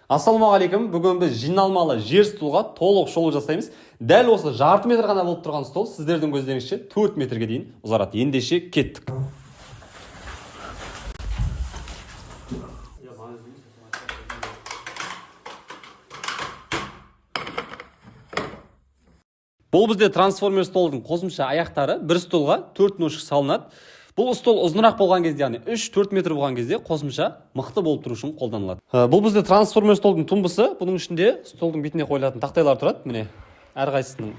Ассалаумағалейкум. Бүгін біз жиналмалы жер столға толық шолу жасаймыз. Дәл осы жарты метр ғана болып тұрған стол сіздердің көздеріңізше 4 метрге дейін ұзарады. Ендеше кеттік. Бұл бізде трансформер столдың қосымша аяқтары бір столға 4 ножка салынады. Бұл стол ұзынырақ болған кезде, яғни 3-4 метр болған кезде қосымша мықты болып тұру үшін қолданылады. Бұл бізде трансформер столдың тумбысы. Бұның ішінде столдың бетіне қойылатын тақтайлар тұрады. Міне, әрқайсысының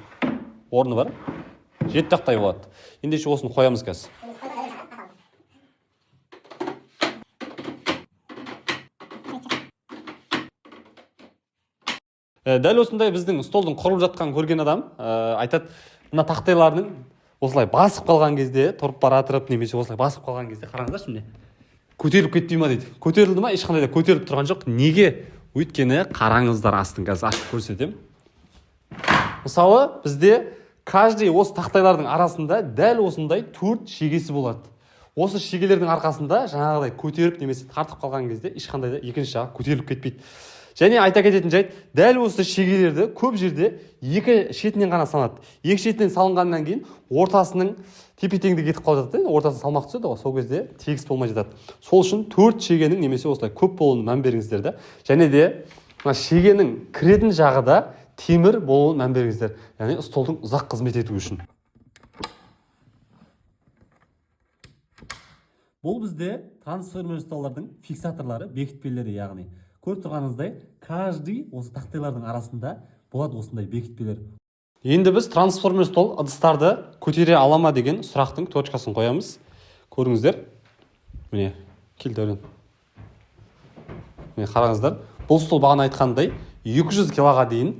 орны бар. 7 тақтай болады. Ендеше осыны қоямыз қазір. Дәл осындай біздің столдың құрылып жатқан көрген адам айтады, мына тақтайлардың осылай басып қалған кезде, тұрып баратырып, немесе осылай басып қалған кезде қараңыздаршы міне. Көтеріліп кетпей ма дейді. Көтерілді ма? Ешқандай да көтеріліп тұрған жоқ. Неге? Өйткені қараңыздар астын қазір ашып көрсетемін. Мысалы, бізде каждый осы тақтайлардың арасында дәл осындай 4 шегесі болады. Осы шегелердің арқасында жаңағыдай көтеріп немесе тартып қалған кезде ешқандай да екінші жағы көтеріліп кетпейді. Және айта кететін жайт, дәл осы шегелерді көп жерде екі шетінен ғана салынады. Екі шетінен салынғаннан кейін ортасының тепе-теңдігі кетіп қалып жатады. Ортасына салмақ түседі ғой, сол кезде тегіс болмай жатады. Сол үшін 4 шегенің немесе осылай көп болуына мән беріңіздер да. Және де мына шегенің кіретін жағы да темір болуына мән беріңіздер. Яғни столдың ұзақ қызмет етуі үшін. Бұл бізде трансформер столдардың фиксаторлары, бекітпелері, яғни көріп тұрғаныңыздай, каждый осы тақтайлардың арасында болады осындай бекітпелер. Енді біз трансформер стол ыдыстарды көтере ала ма деген сұрақтың точкасын қоямыз. Көріңіздер. Міне, кел дәурен. Міне қараңыздар. Бұл стол бағана айтқандай 200 килоға дейін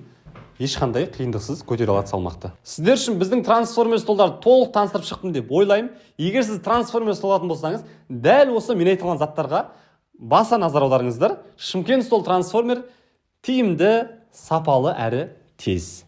ешқандай қиындықсыз көтере алады салмақты. Сіздер үшін біздің трансформер столдарды толық таныстырып шықтым деп ойлаймын. Егер сіз трансформер стол алатын болсаңыз, дәл осы мен айтылған заттарға баса назар аударыңыздар. Шымкент стол трансформер тиімді, сапалы әрі тез.